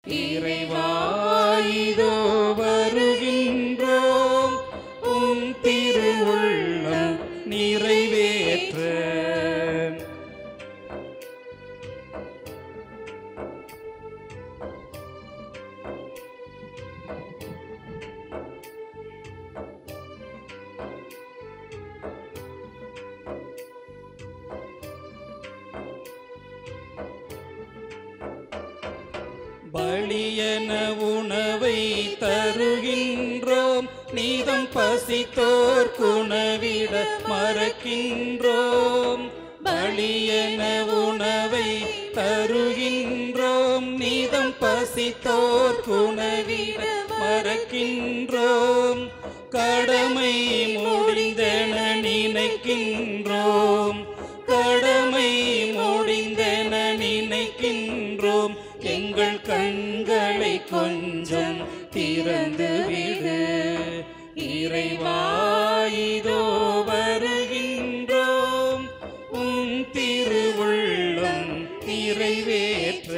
இறைவா இதோ வருகின்றோம், உம் திருவுள்ளம் நிறைவேற்ற. பலியன உணவை தருகின்றோம், நீதம் பசித்தோர் குணவிட மறக்கின்றோம். பலியன உணவை தருகின்றோம், நீதம் பசித்தோர் குணவிட மறக்கின்றோம். கடமை முடிந்தென நினைக்கின்றோம், கடமை முடிந்தென நினைக்கின்றோம். எங்கள் கண்களை கொஞ்சம் திறந்து விடு. இறைவா இதோ வருகின்றோம், உம் திருவுள்ளம் நிறைவேற்ற.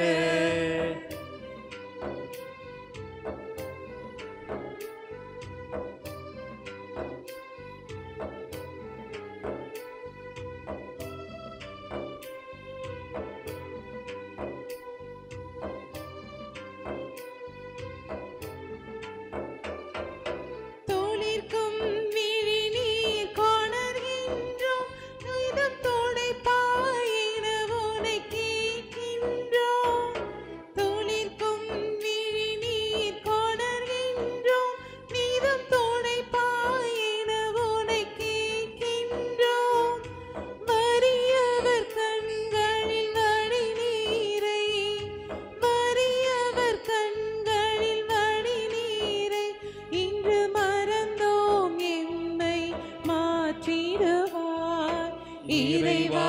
இறைவா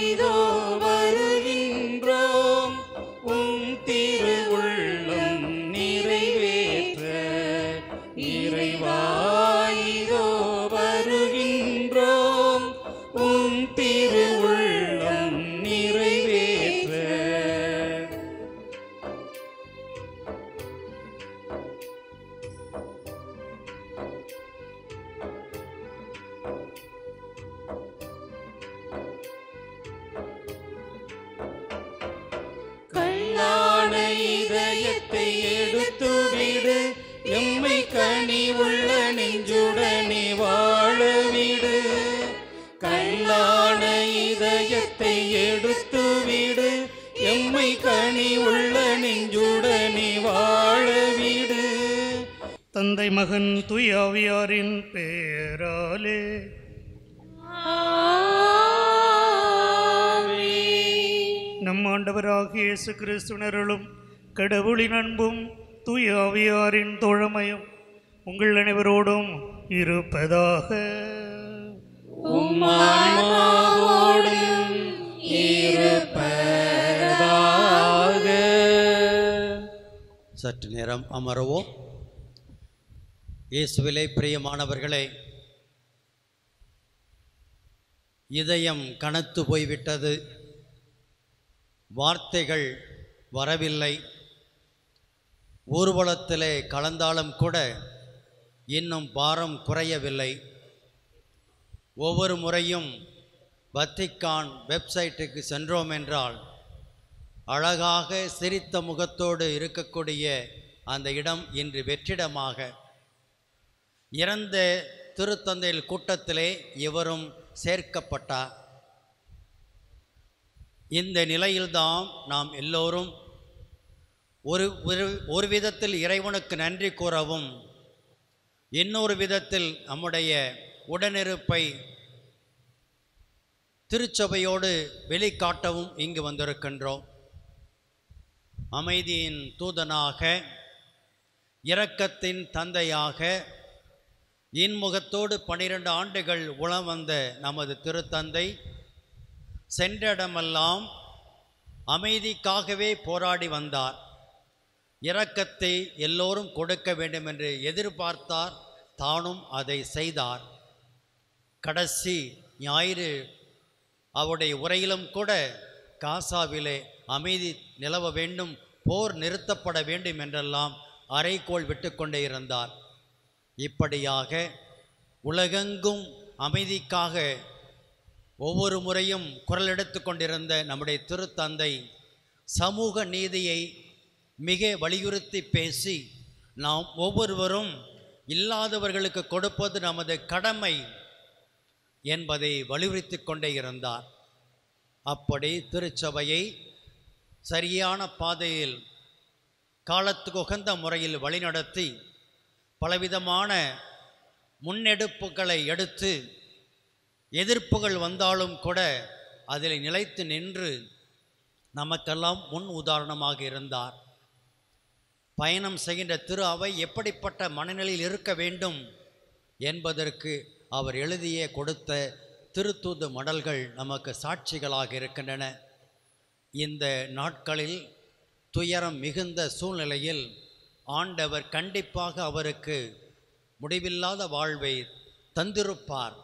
இதோ வருகின்றோம், உம் திருவுள்ளம் நிறைவேற்ற. இறைவா இதோ வருகின்றோம், உம் திருவுள்ளம் நிறைவேற்ற. கல்லான இதயத்தை எடுத்துவிடு, எம்மை கனி உள்ள நெஞ்சுடனே வாழவிடு. கல்லான இதயத்தை எடுத்துவிடு, எம்மை கனி உள்ள நெஞ்சுடனே வாழவிடு. தந்தை மகன் தூய ஆவியாரின் பேராலே நம் ஆண்டவராகிய இயேசு கிறிஸ்துவின் அருளும் கடவுளின் அன்பும் தூய ஆவியாரின் தோழமையும் உங்கள் அனைவரோடும் இருப்பதாக. உம் ஆன்மாவோடும் இருப்பதாக. சற்று நேரம் அமரவோம். இயேசுவிலே பிரியமானவர்களே, இதயம் கனத்து போய்விட்டது, வார்த்தைகள் வரவில்லை. ஊர்வலத்திலே கலந்தாலும் கூட இன்னும் பாரம் குறையவில்லை. ஒவ்வொரு முறையும் வத்திக்கான் வெப்சைட்டுக்கு சென்றோம் என்றால் அழகாக சிரித்த முகத்தோடு இருக்கக்கூடிய அந்த இடம் இன்று வெற்றிடமாக, இறந்த திருத்தந்தையில் கூட்டத்திலே இவரும் சேர்க்கப்பட்டார். இந்த நிலையில்தான் நாம் எல்லோரும் ஒரு விதத்தில் இறைவனுக்கு நன்றி கூறவும், இன்னொரு விதத்தில் நம்முடைய உடனிருப்பை திருச்சபையோடு வெளிக்காட்டவும் இங்கு வந்திருக்கின்றோம். அமைதியின் தூதனாக, இரக்கத்தின் தந்தையாக, இன்முகத்தோடு 12 ஆண்டுகள் உளம் வந்த நமது திருத்தந்தை சென்ற இடமெல்லாம் அமைதிக்காகவே போராடி வந்தார். இரக்கத்தை எல்லோரும் கொடுக்க வேண்டும் என்று எதிர்பார்த்தார், தானும் அதை செய்தார். கடைசி ஞாயிறு அவருடைய உரையிலும் கூட காசாவிலே அமைதி நிலவ வேண்டும், போர் நிறுத்தப்பட வேண்டும் என்றெல்லாம் அறைகோள் விட்டு கொண்டே இருந்தார். இப்படியாக உலகெங்கும் அமைதிக்காக ஒவ்வொரு முறையும் குரல் எடுத்து கொண்டிருந்த நம்முடைய திருத்தந்தை சமூக நீதியை மிக வலியுறுத்தி பேசி, நாம் ஒவ்வொருவரும் இல்லாதவர்களுக்கு கொடுப்பது நமது கடமை என்பதை வலியுறுத்தி கொண்டே இருந்தார். அப்படி திருச்சபையை சரியான பாதையில் காலத்துக்கு உகந்த முறையில் வழிநடத்தி பலவிதமான முன்னெடுப்புகளை எடுத்து எதிர்ப்புகள் வந்தாலும் கூட அதில் நிலைத்து நின்று நமக்கெல்லாம் முன் உதாரணமாக இருந்தார். பயணம் செய்கின்ற திரு அவை எப்படிப்பட்ட மனநிலையில் இருக்க வேண்டும் என்பதற்கு அவர் எழுதிய கொடுத்த திருத்தூது மடல்கள் நமக்கு சாட்சிகளாக இருக்கின்றன. இந்த நாட்களில் துயரம் மிகுந்த சூழ்நிலையில் ஆண்டவர் கண்டிப்பாக அவருக்கு முடிவில்லாத வாழ்வை தந்திருப்பார்.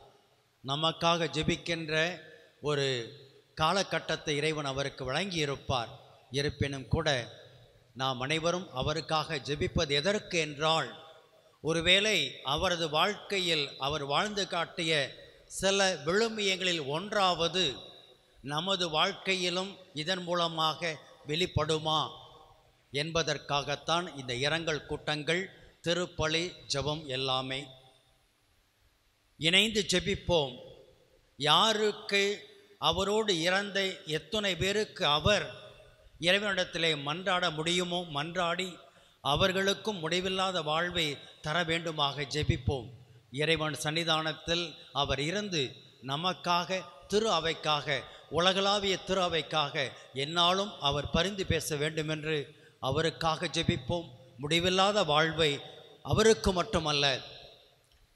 நமக்காக ஜெபிக்கின்ற ஒரு காலகட்டத்தை இறைவன் அவருக்கு வழங்கியிருப்பார். இருப்பினும் கூட நாம் அனைவரும் அவருக்காக ஜெபிப்பது எதற்கு என்றால், ஒருவேளை அவரது வாழ்க்கையில் அவர் வாழ்ந்து காட்டிய சில விழுமியங்களில் ஒன்றாவது நமது வாழ்க்கையிலும் இதன் மூலமாக வெளிப்படுமா என்பதற்காகத்தான் இந்த இரங்கல் கூட்டங்கள், திருப்பலி, ஜெபம் எல்லாமே. இணைந்து ஜெபிப்போம். யாருக்கு அவரோடு இறந்த எத்தனை பேருக்கு அவர் இறைவனிடத்திலே மன்றாட முடியுமோ மன்றாடி அவர்களுக்கும் முடிவில்லாத வாழ்வை தர வேண்டுமாக ஜெபிப்போம். இறைவன் சன்னிதானத்தில் அவர் இருந்து நமக்காக, திரு அவைக்காக, உலகளாவிய திரு அவைக்காக என்னாலும் அவர் பரிந்து பேச வேண்டுமென்று அவருக்காக ஜெபிப்போம். முடிவில்லாத வாழ்வை அவருக்கு மட்டுமல்ல,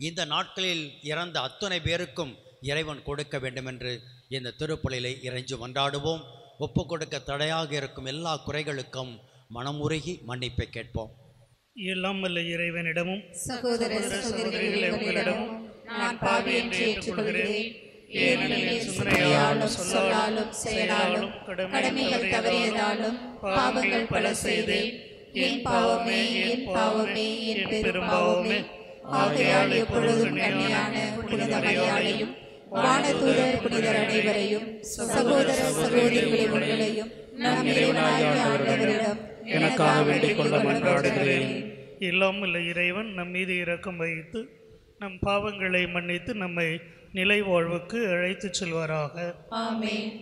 இந்த நாட்களில் இறந்த அத்தனை பேருக்கும் இறைவன் கொடுக்க வேண்டுமென்று இந்த திருப்பலியை இறைஞ்சு மன்றாடுவோம். ஒப்பு கொடுக்க தடையாக இருக்கும் எல்லா குறைகளுக்கும் மனமுருகி மன்னிப்பை கேட்போம். எல்லாம் வல்ல இறைவனிடமும் சகோதர சகோதரிகளே, உங்களிடமும் நான் பாவி என்று ஏற்றுக்கொள்கிறேன். ஏனெனில் என் சிந்தனையாலும் சொல்லாலும் செயலாலும் கடமைகள் தவறியதாலும் பாவங்கள் பல செய்தேன். என் பாவமே, என் பாவமே, என் பெரும்பாவமே. ஆகையால் எப்பொழுதும் கன்னியான புனித மரியாளையும் வானதூதர் புனிதர் அனைவரையும் சகோதர சகோதரிகளை உங்களையும் நம் இறைவனாகிய ஆண்டவரிடம் எனக்காக வேண்டிக் கொள்ள மன்றாடுகிறேன். எல்லாம் வல்ல இறைவன் நம் மீது இரக்கம் வைத்து நம் பாவங்களை மன்னித்து நம்மை நிலை வாழ்வுக்கு அழைத்துச் செல்வாராக. ஆமென்.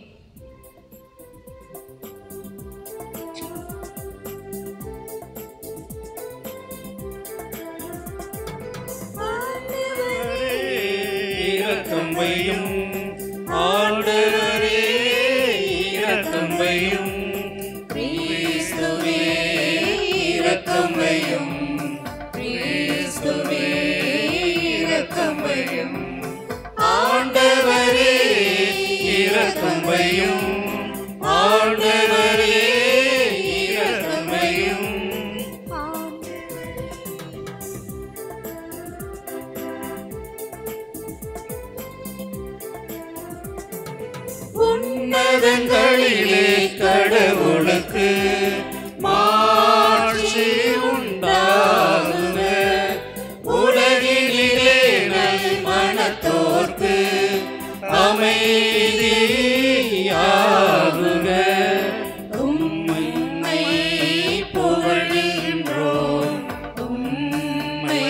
இரக்கம் வையும் ஆண்டவரே, இரக்கம் வையும் கிறிஸ்துவே, இரக்கம் வையும் கிறிஸ்துவே, இரக்கம் வையும் ஆண்டவரே, இரக்கம் வையும் ஆண்டவரே, இரக்கம் வையும். உன்னதங்களிலே கடவுளுக்கு மாட்சி உண்டாகுக, உலகினிலே நல் மனத்தோர்க்கு அமைதியாகுக. உம்மை புகழ்கின்றோம், உம்மை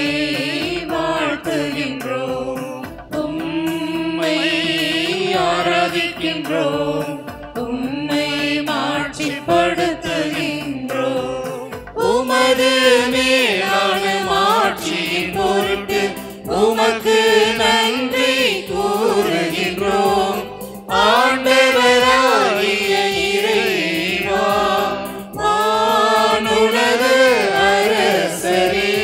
வாழ்த்துகின்றோம், உம்மை ஆராதிக்கின்றோம், உம்மை மாட்சிப்படுத்துகின்றோம். உமது மேலான மாட்சியின் பொருட்டு உமக்கு நன்றி கூறுகின்றோம். ஆண்டவராகிய இறைவா, வானுலக அரசரே,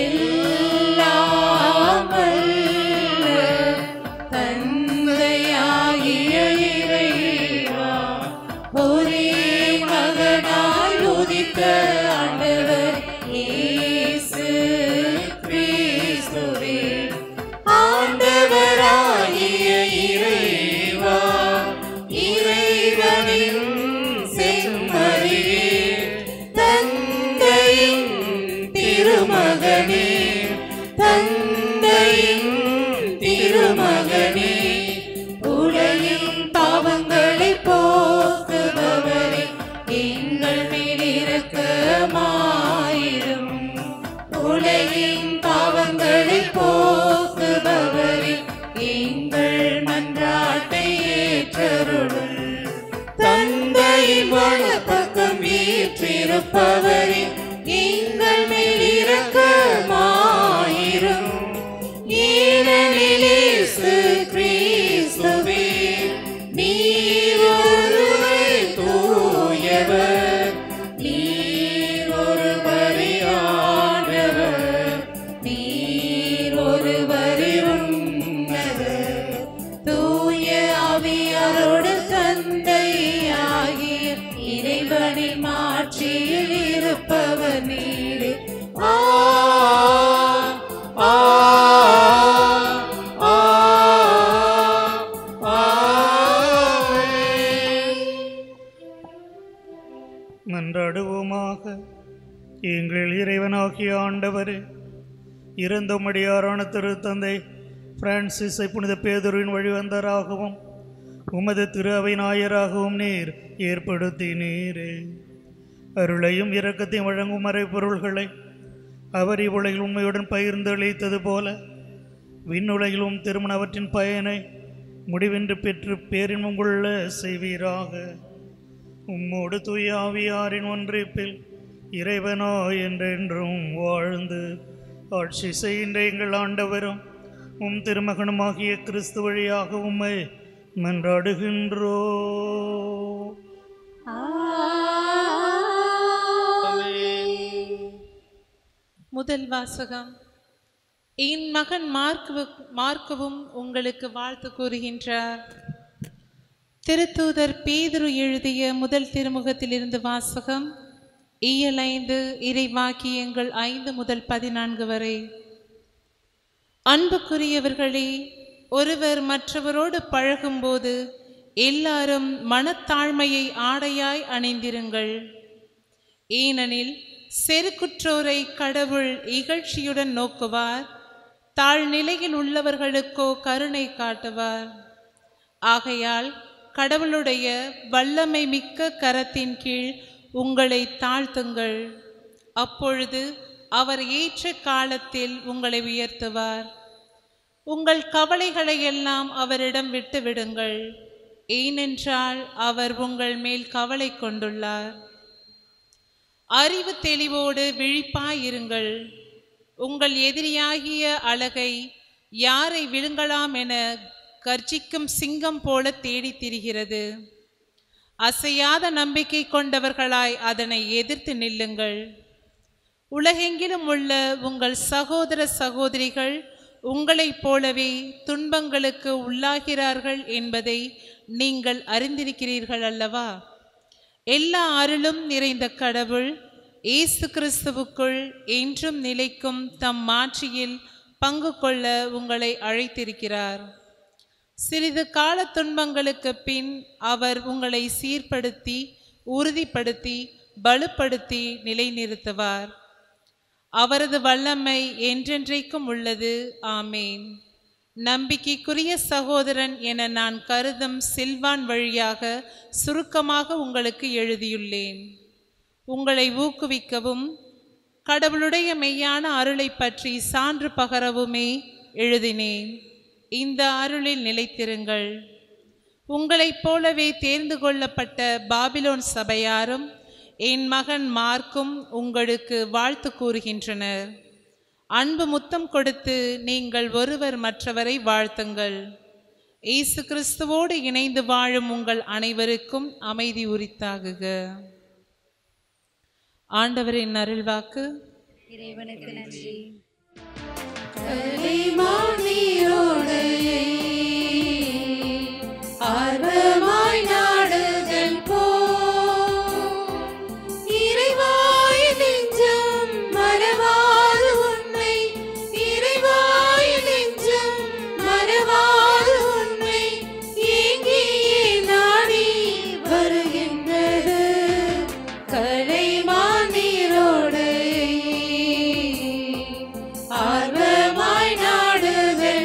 எல்லாம் வல்ல தந்தையாகிய இறைவா, ஒரே மகனாய் உதித்த ஆண்டவர் இயேசு கிறிஸ்துவே, ஆண்டவராகிய இருப்பவரே எங்கள் மேல் இரக்கமாயிரும். ஏனெனில் இயேசு கிறிஸ்துவே நீர் ஒருவரே தூயவர், நீர் ஒருவரே ஆண்டவர், நீர் ஒருவரே உன்னதர். தூய ஆவியாரோடு தந்தையாகிய இறைவனின் மாட்சியில் இருப்பவர் நீரே. மன்றாடுவோமாக. எங்கள் இறைவனாகிய ஆண்டவரே, இறந்தமடியாரான திருத்தந்தை பிரான்சிஸை புனித பேதுருவின் வழிவந்தராகவும் உமது திரு அவை நாயராகவும் நீர் ஏற்படுத்தினீரே. அருளையும் இரக்கத்தையும் வழங்கும் மறைப்பொருள்களை அவர் இவ்வுலகில் உண்மையுடன் பகிர்ந்தளித்தது போல விண்ணுலகிலும் திருமண அவற்றின் பயனை முடிவின்றி பெற்று பேரின்பம் கொள்ள செய்வீராக. உம்மோடு தூய ஆவியாரின் ஒன்றிப்பில் இறைவனோ என்றென்றும் வாழ்ந்து ஆட்சி செய்கின்ற எங்கள் ஆண்டவரும் உம் திருமகனுமாகிய கிறிஸ்து வழியாக உம்மை மன்றாடுகின்றோ. முதல் வாசகம். என் மகன் மார்க்கவும் உங்களுக்கு வாழ்த்து கூறுகின்றார். திருத்தூதர் பேதுரு எழுதிய முதல் திருமுகத்திலிருந்து வாசகம். இயல் 5 இறைவாக்கியங்கள் 5 முதல் 14 வரை. அன்புக்குரியவர்களே, ஒருவர் மற்றவரோடு பழகும்போது எல்லாரும் மனத்தாழ்மையை ஆடையாய் அணிந்திருங்கள். ஏனெனில் செருக்குற்றோரை கடவுள் இகழ்ச்சியுடன் நோக்குவார், தாழ்நிலையில் உள்ளவர்களுக்கோ கருணை காட்டுவார். ஆகையால் கடவுளுடைய வல்லமை மிக்க கரத்தின் கீழ் உங்களை தாழ்த்துங்கள். அப்பொழுது அவர் ஏற்ற காலத்தில் உங்களை உயர்த்துவார். உங்கள் கவலைகளை எல்லாம் அவரிடம் விட்டுவிடுங்கள், ஏனென்றால் அவர் உங்கள் மேல் கவலை கொண்டுள்ளார். அறிவு தெளிவோடு விழிப்பாயிருங்கள். உங்கள் எதிரியாகிய அழகை யாரை விழுங்கலாம் என கர்ஜிக்கும் சிங்கம் போல தேடித் திரிகிறது. அசையாத நம்பிக்கை கொண்டவர்களாய் அதனை எதிர்த்து நில்லுங்கள். உலகெங்கிலும் உள்ள உங்கள் சகோதர சகோதரிகள் உங்களைப் போலவே துன்பங்களுக்கு உள்ளாகிறார்கள் என்பதை நீங்கள் அறிந்திருக்கிறீர்கள் அல்லவா? எல்லா அருளும் நிறைந்த கடவுள் இயேசு கிறிஸ்துவுக்குள் என்றும் நிலைக்கும் தம் மாட்சியில் பங்கு கொள்ள உங்களை அழைத்திருக்கிறார். சிறிது கால துன்பங்களுக்கு பின் அவர் உங்களை சீர்படுத்தி, உறுதிப்படுத்தி, பலுப்படுத்தி நிலைநிறுத்துவார். அவரது வல்லமை என்றென்றைக்கும் உள்ளது. ஆமேன். நம்பிக்கைக்குரிய சகோதரன் என நான் கருதும் சில்வான் வழியாக சுருக்கமாக உங்களுக்கு எழுதியுள்ளேன். உங்களை ஊக்குவிக்கவும் கடவுளுடைய மெய்யான அருளை பற்றி சான்று பகரவுமே எழுதினேன். இந்த அருளில் நிலைத்திருங்கள். உங்களைப் போலவே தேர்ந்து கொள்ளப்பட்ட பாபிலோன் சபையாரும் என் மகன் மார்க்கும் உங்களுக்கு வாழ்த்து கூறுகின்றனர். அன்பு முத்தம் கொடுத்து நீங்கள் ஒருவர் மற்றவரை வாழ்த்துங்கள். இயேசு கிறிஸ்துவோடு இணைந்து வாழும் உங்கள் அனைவருக்கும் அமைதி உரித்தாகுக. ஆண்டவரின் அருள்வாக்கு. இறைவனுக்கு நன்றி. ஆர்வமாய் நாடுதல் போ இறைவாய் நெஞ்சம் மறவாது உன்னை, இறைவாய் நெஞ்சம் மறவாது உன்னை ஏங்கியே நாடி வருகின்றது கலைமான் நீரோடு. ஆர்வமாய் நாடுதல்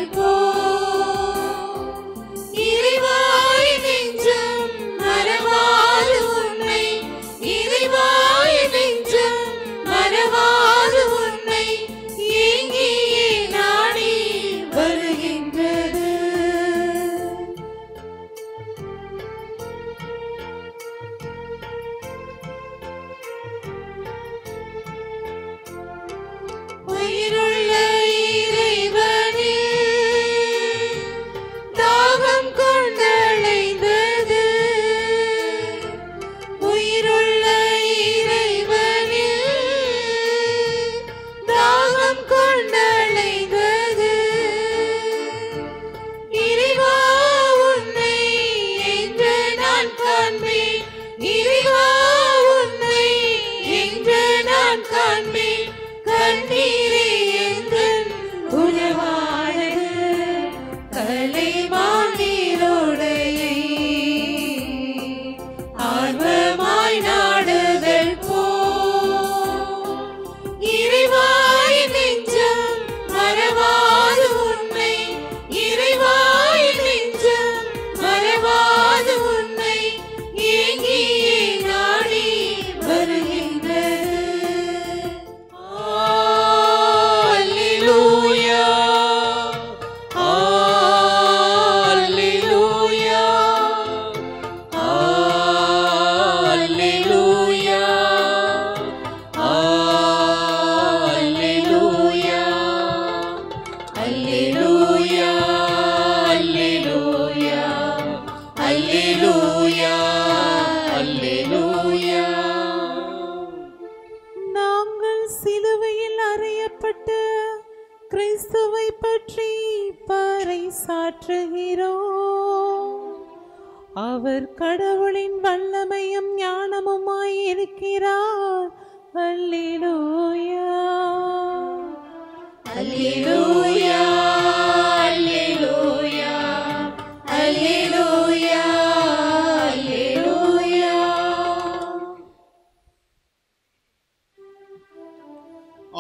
அல்லேலூயா அல்லேலூயா அல்லேலூயா அல்லேலூயா. நாங்கள் சிலுவையில் அறையப்பட்ட கிறிஸ்துவை பற்றி பறைசாற்றுகிறோம். அவர் கடவுளின் வல்லமையும் ஞானமுமாய் இருக்கிறார். அல்லேலூயா அல்லேலூயா அல்லேலூயா அல்லேலூயா அல்லேலூயா.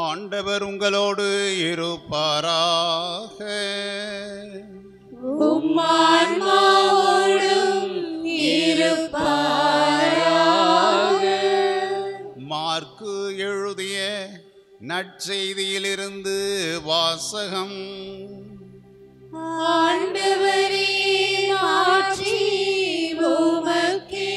ஆண்டவர் உங்களோடு இருப்பாராக. உம் ஆன்மாவோடும் இருப்பாராக. மார்க்கு எழுதிய நற்செய்தியிலிருந்து வாசகம். ஆண்டவரே மாட்சி உமக்கே.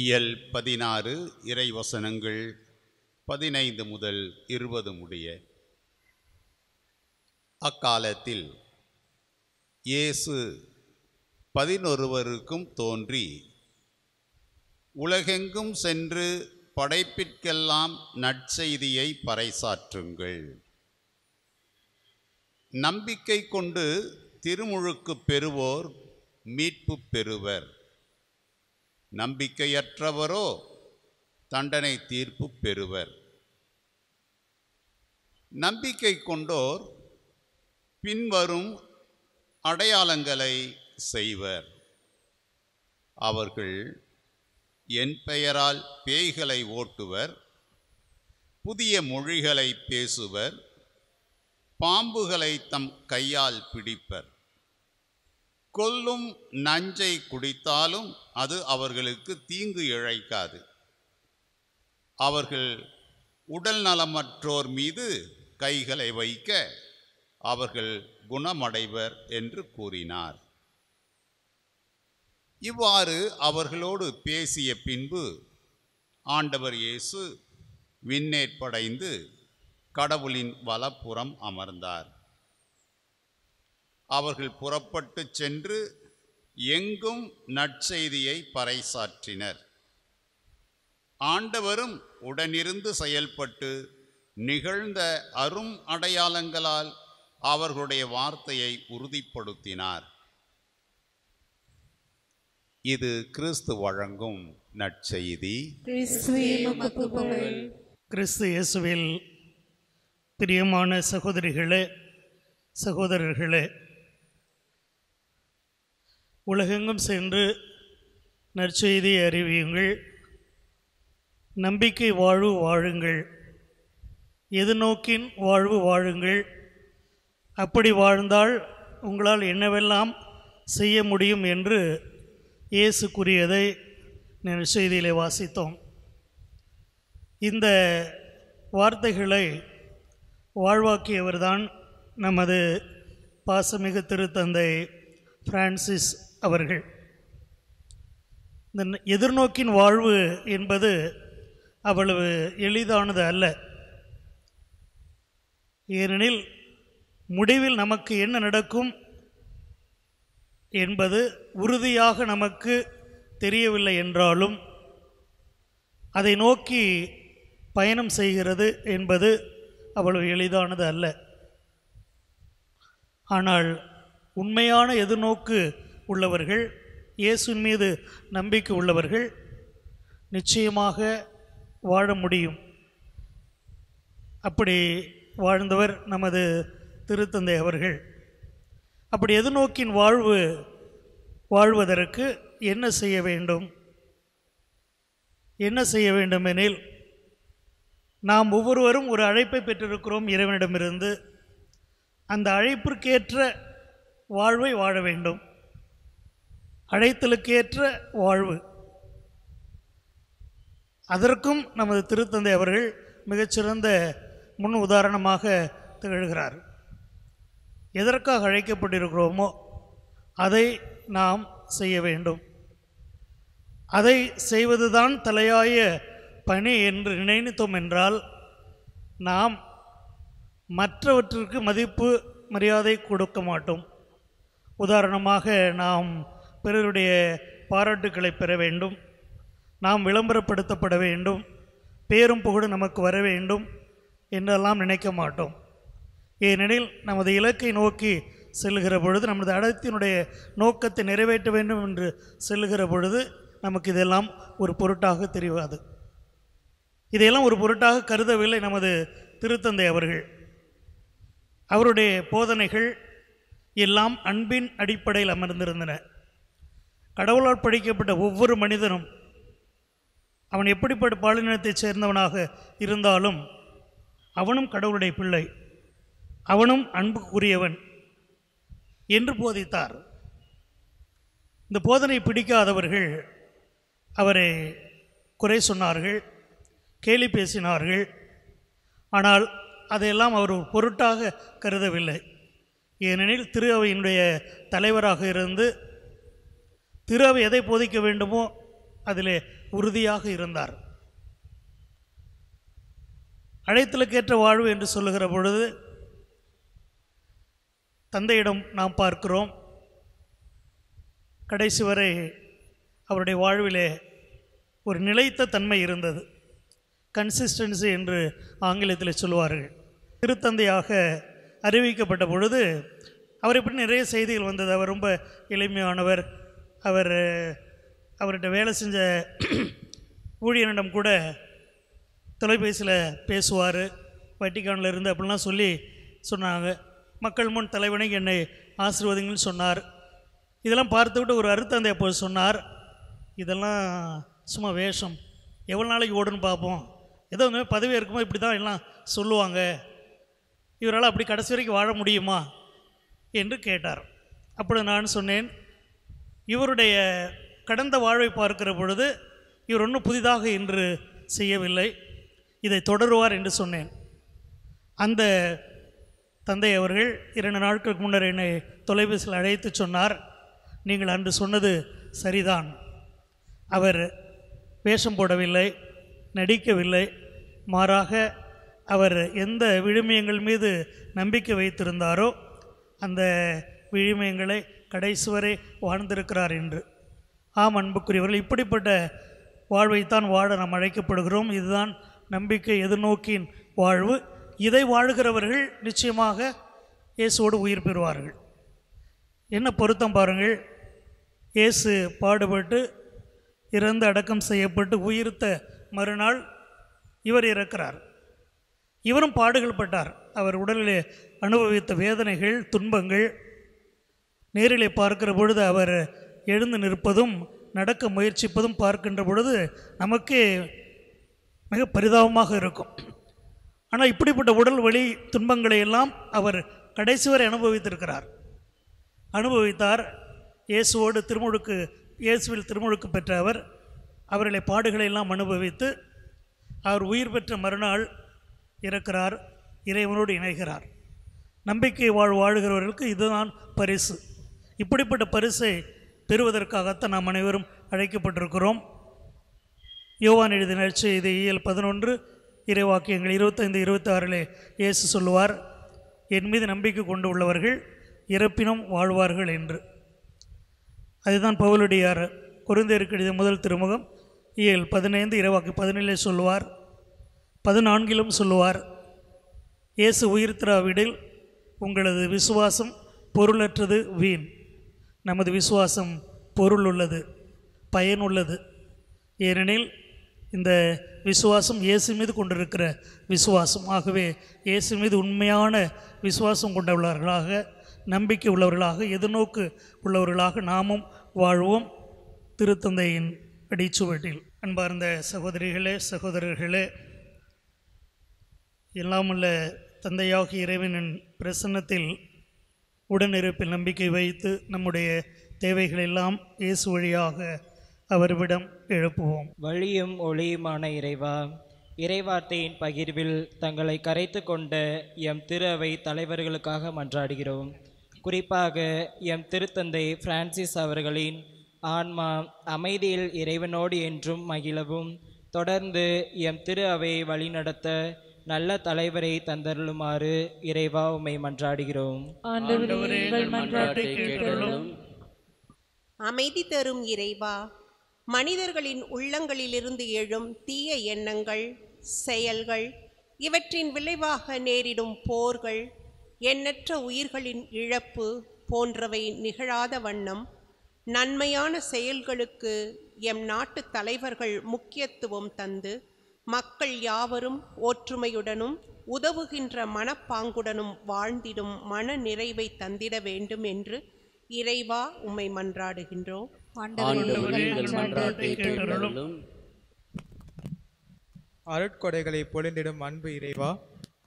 இயல் 16 இறைவசனங்கள் 15 முதல் 20 முடிய. அக்காலத்தில் இயேசு 11 தோன்றி, உலகெங்கும் சென்று படைப்பிற்கெல்லாம் நற்செய்தியை பறைசாற்றுங்கள். நம்பிக்கை கொண்டு திருமுழுக்கு பெறுவோர் மீட்பு பெறுவர். நம்பிக்கையற்றவரோ தண்டனை தீர்ப்பு பெறுவர். நம்பிக்கை கொண்டோர் பின்வரும் அடையாளங்களை செய்வர். அவர்கள் என் பெயரால் பேய்களை ஓட்டுவர், புதிய மொழிகளை பேசுவர், பாம்புகளை தம் கையால் பிடிப்பர். கொல்லும் நஞ்சை குடித்தாலும் அது அவர்களுக்கு தீங்கு இழைக்காது. அவர்கள் உடல் நலமற்றோர் மீது கைகளை வைக்க அவர்கள் குணமடைவர் என்று கூறினார். இவ்வாறு அவர்களோடு பேசிய பின்பு ஆண்டவர் இயேசு விண்ணேற்படைந்து கடவுளின் வலப்புறம் அமர்ந்தார். அவர்கள் புறப்பட்டு சென்று எங்கும் நற்செய்தியை பறைசாற்றினர். ஆண்டவரும் உடனிருந்து செயல்பட்டு நிகழ்ந்த அரும் அடையாளங்களால் அவர்களுடைய வார்த்தையை உறுதிப்படுத்தினார். இது கிறிஸ்து வழங்கும் நற்செய்தி. கிறிஸ்து இயேசுவில் பிரியமான சகோதரிகளே, சகோதரர்களே, உலகெங்கும் சென்று நற்செய்தியை அறிவியுங்கள். நம்பிக்கை வாழ்வு வாழுங்கள். எதிர்நோக்கின் வாழ்வு வாழுங்கள். அப்படி வாழ்ந்தால் உங்களால் என்னவெல்லாம் செய்ய முடியும் என்று இயேசு கூறியதை நற்செய்தியிலே வாசித்தோம். இந்த வார்த்தைகளை வாழ்வாக்கியவர்தான் நமது பாசமிகு திருத்தந்தை பிரான்சிஸ் அவர்கள். இந்த எதிர்நோக்கின் வாழ்வு என்பது அவ்வளவு எளிதானது அல்ல. ஏனெனில் முடிவில் நமக்கு என்ன நடக்கும் என்பது உறுதியாக நமக்கு தெரியவில்லை என்றாலும் அதை நோக்கி பயணம் செய்கிறது என்பது அவ்வளவு எளிதானது அல்ல. ஆனால் உண்மையான எதிர்நோக்கு உள்ளவர்கள், இயேசுவின் மீது நம்பிக்கை உள்ளவர்கள் நிச்சயமாக வாழ முடியும். அப்படி வாழ்ந்தவர் நமது திருத்தந்தை அவர்கள். அப்படி எதிர்நோக்கின் வாழ்வதற்கு என்ன செய்ய வேண்டும்? என்ன செய்ய வேண்டுமெனில், நாம் ஒவ்வொருவரும் ஒரு அழைப்பை பெற்றிருக்கிறோம் இறைவனிடமிருந்து. அந்த அழைப்பிற்கேற்ற வாழ்வை வாழ வேண்டும். அழைத்தலுக்கேற்ற வாழ்வு. அதற்கும் நமது திருத்தந்தை அவர்கள் மிகச்சிறந்த முன் உதாரணமாக திகழ்கிறார். எதற்காக அழைக்கப்பட்டிருக்கிறோமோ அதை நாம் செய்ய வேண்டும். அதை செய்வதுதான் தலையாய பணி என்று நினைத்தோம் என்றால் நாம் மற்றவற்றிற்கு மதிப்பு மரியாதை கொடுக்க மாட்டோம். உதாரணமாக, நாம் பிறருடைய பாராட்டுக்களை பெற வேண்டும், நாம் விளம்பரப்படுத்தப்பட வேண்டும், பேரும் புகழும் நமக்கு வர வேண்டும் என்றெல்லாம் நினைக்க மாட்டோம். ஏனெனில் நமது இலக்கை நோக்கி செல்லுகிற பொழுது, நமது அடத்தினுடைய நோக்கத்தை நிறைவேற்ற வேண்டும் என்று செல்லுகிற பொழுது நமக்கு இதெல்லாம் ஒரு பொருட்டாக தெரியாது. இதையெல்லாம் ஒரு பொருட்டாக கருதவில்லை நமது திருத்தந்தை அவர்கள். அவருடைய போதனைகள் எல்லாம் அன்பின் அடிப்படையில் அமர்ந்திருந்தன. கடவுளால் படைக்கப்பட்ட ஒவ்வொரு மனிதனும் அவன் எப்படிப்பட்ட பாலினத்தைச் சேர்ந்தவனாக இருந்தாலும் அவனும் கடவுளுடைய பிள்ளை, அவனும் அன்புக்குரியவன் என்று போதித்தார். இந்த போதனை பிடிக்காதவர்கள் அவரை குறை சொன்னார்கள், கேலி பேசினார்கள். ஆனால் அதையெல்லாம் அவர் ஒரு பொருட்டாக கருதவில்லை. ஏனெனில் திரு அவையினுடைய தலைவராக இருந்து திரு அவை எதை போதிக்க வேண்டுமோ அதிலே உறுதியாக இருந்தார். அழைத்தலுக்கேற்ற வாழ்வு என்று சொல்லுகிற பொழுது தந்தையிடம் நாம் பார்க்கிறோம், கடைசி வரை அவருடைய வாழ்விலே ஒரு நிலைத்த தன்மை இருந்தது. கன்சிஸ்டன்சி என்று ஆங்கிலத்தில் சொல்லுவார்கள். திருத்தந்தையாக அறிவிக்கப்பட்ட பொழுது அவரை பற்றி நிறைய செய்திகள் வந்தது. அவர் ரொம்ப எளிமையானவர், அவர்கிட்ட வேலை செஞ்ச ஊழியரிடம் கூட தொலைபேசியில் பேசுவார், வட்டிக்கானில் இருந்து அப்படிலாம் சொன்னாங்க. மக்கள் முன் தலைவனை என்னை ஆசீர்வதிங்கன்னு சொன்னார். இதெல்லாம் பார்த்துவிட்டு ஒரு அருத்தந்தை அப்போது சொன்னார், இதெல்லாம் சும்மா வேஷம், எவ்வளோ நாளைக்கு ஓடுன்னு பார்ப்போம், ஏதோ பதவி இருக்கும்போது இப்படி தான் எல்லாம் சொல்லுவாங்க, இவரால் அப்படி கடைசி வரைக்கும் வாழ முடியுமா என்று கேட்டார். அப்படி நான் சொன்னேன், இவருடைய கடந்த வாழ்வை பார்க்கிற பொழுது இவர் ஒன்றும் புதிதாக இன்று செய்யவில்லை, இதை தொடருவார் என்று சொன்னேன். அந்த தந்தை அவர்கள் 2 நாட்களுக்கு முன்னர் என்னை தொலைபேசியில் அழைத்து சொன்னார், நீங்கள் அன்று சொன்னது சரிதான், அவர் வேஷம் போடவில்லை, நடிக்கவில்லை, மாறாக அவர் எந்த விழுமியங்கள் மீது நம்பிக்கை வைத்திருந்தாரோ அந்த விழுமியங்களை கடைசி வரை வாழ்ந்திருக்கிறார் என்று. ஆம் அன்புக்குரியவர்கள், இப்படிப்பட்ட வாழ்வைத்தான் வாழ நாம் அழைக்கப்படுகிறோம். இதுதான் நம்பிக்கை எதிர்நோக்கின் வாழ்வு. இதை வாழுகிறவர்கள் நிச்சயமாக இயேசுவோடு உயிர் பெறுவார்கள். என்ன பொருத்தம் பாருங்கள், இயேசு பாடுபட்டு இறந்து அடக்கம் செய்யப்பட்டு உயிர்த்த மறுநாள் இவர் இறக்கிறார். இவரும் பாடுகள் பட்டார். அவர் உடலிலே அனுபவித்த வேதனைகள், துன்பங்கள் நேரிலே பார்க்கிற பொழுது அவர் எழுந்து நிற்பதும் நடக்க முயற்சிப்பதும் பார்க்கின்ற பொழுது நமக்கே மிக பரிதாபமாக இருக்கும். ஆனால் இப்படிப்பட்ட உடல் வலி துன்பங்களை எல்லாம் அவர் கடைசி வரை அனுபவித்தார். இயேசுவில் திருமுழுக்கு பெற்ற அவர்களை பாடுகளை எல்லாம் அனுபவித்து அவர் உயிர் பெற்ற மறுநாள் இறக்கிறார், இறைவனோடு இணைகிறார். நம்பிக்கை வாழுகிறவர்களுக்கு இதுதான் பரிசு. இப்படிப்பட்ட பரிசை பெறுவதற்காகத்தான் நாம் அனைவரும் அழைக்கப்பட்டிருக்கிறோம். யோவான் எழுதின நற்செய்தி இயல் 11 இறைவாக்கியங்கள் 25-26 இயேசு சொல்லுவார், என் மீது நம்பிக்கை கொண்டு உள்ளவர்கள் இறப்பினும் வாழ்வார்கள் என்று. அதுதான் பவுலடியார் கொரிந்தியருக்கு எழுதிய முதல் திருமுகம் இயல் 15 இறைவாக்கு 17 சொல்லுவார். 14 சொல்லுவார், இயேசு உயிர்த்திராவிடில் உங்களது விசுவாசம் பொருளற்றது வீண். நமது விசுவாசம் பொருள் உள்ளது, பயனுள்ளது. ஏனெனில் இந்த விசுவாசம் இயேசு மீது கொண்டிருக்கிற விசுவாசம். ஆகவே இயேசு மீது உண்மையான விசுவாசம் கொண்டவர்களாக, நம்பிக்கை உள்ளவர்களாக, எதிர்நோக்கு உள்ளவர்களாக நாமும் வாழ்வோம் திருத்தந்தையின் அடிச்சுவட்டில். அன்பார்ந்த சகோதரிகளே, சகோதரர்களே, எல்லாமுள்ள தந்தையாகிய இறைவனின் பிரசன்னத்தில் உடனிருப்பில் நம்பிக்கை வைத்து நம்முடைய தேவைகளெல்லாம் இயேசு வழியாக அவரிடம் எழுப்புவோம். வழியும் ஒளியுமான இறைவா, இறைவார்த்தையின் பகிர்வில் தங்களை கரைத்து கொண்ட எம் திரு அவை தலைவர்களுக்காக மன்றாடுகிறோம். குறிப்பாக எம் திருத்தந்தை பிரான்சிஸ் அவர்களின் ஆன்மா அமைதியில் இறைவனோடு என்றும் மகிழவும் தொடர்ந்து எம் திரு அவையை வழிநடத்த நல்ல தலைவரை தந்தருளுமாறு இறைவா உம்மை மன்றாடுகிறோம். ஆண்டவரே, எங்கள் மன்றாட்டை கேட்டருளும். அமைதி தரும் இறைவா, மனிதர்களின் உள்ளங்களிலிருந்து எழும் தீய எண்ணங்கள், செயல்கள், இவற்றின் விளைவாக நேரிடும் போர்கள், எண்ணற்ற உயிர்களின் இழப்பு போன்றவை நிகழாத வண்ணம் நன்மையான செயல்களுக்கு எம் நாட்டு தலைவர்கள் முக்கியத்துவம் தந்து மக்கள் யாவரும் ஒற்றுமையுடனும் உதவுகின்ற மனப்பாங்குடனும் வாழ்ந்திடும் மன நிறைவை தந்திட வேண்டும் என்று இறைவா உம்மை மன்றாடுகின்றோம். அருட்கொடைகளை பொழிந்திடும் அன்பு இறைவா,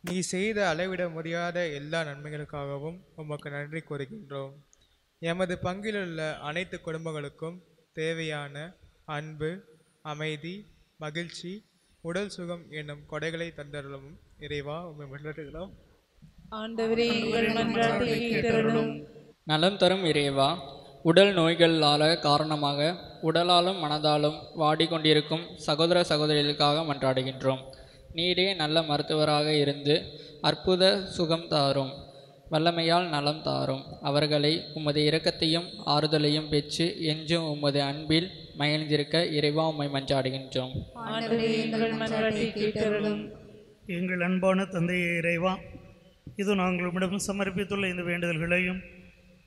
நீ செய்த அளவிட முடியாத எல்லா நன்மைகளுக்காகவும் உமக்கு நன்றி கூறுகின்றோம். எமது பங்கிலுள்ள அனைத்து குடும்பங்களுக்கும் தேவையான அன்பு, அமைதி, மகிழ்ச்சி, உடல் சுகம் என்னும் கொடைகளை தந்தருளும் இறைவா உம்மை மன்றாடுகிறோம். ஆண்டவரே, எங்கள் மன்றாட்டை கேட்டருளும். நலம் தரும் இறைவா, உடல் நோய்களால் காரணமாக உடலாலும் மனதாலும் வாடிக்கொண்டிருக்கும் சகோதர சகோதரிகளுக்காக மன்றாடுகின்றோம். நீரே நல்ல மருத்துவராக இருந்து அற்புத சுகம் தாரும், வல்லமையால் நலம் தாரும். அவர்களை உமது இரக்கத்தையும் ஆறுதலையும் பெற்று என்றும் உமது அன்பில் மகிழ்ந்திருக்க இறைவா உம்மை மன்றாடுகின்றோம். எங்கள் அன்பான தந்தையே இறைவா, இது நாங்கள் உம்மிடம் சமர்ப்பித்துள்ள இந்த வேண்டுதல்களையும்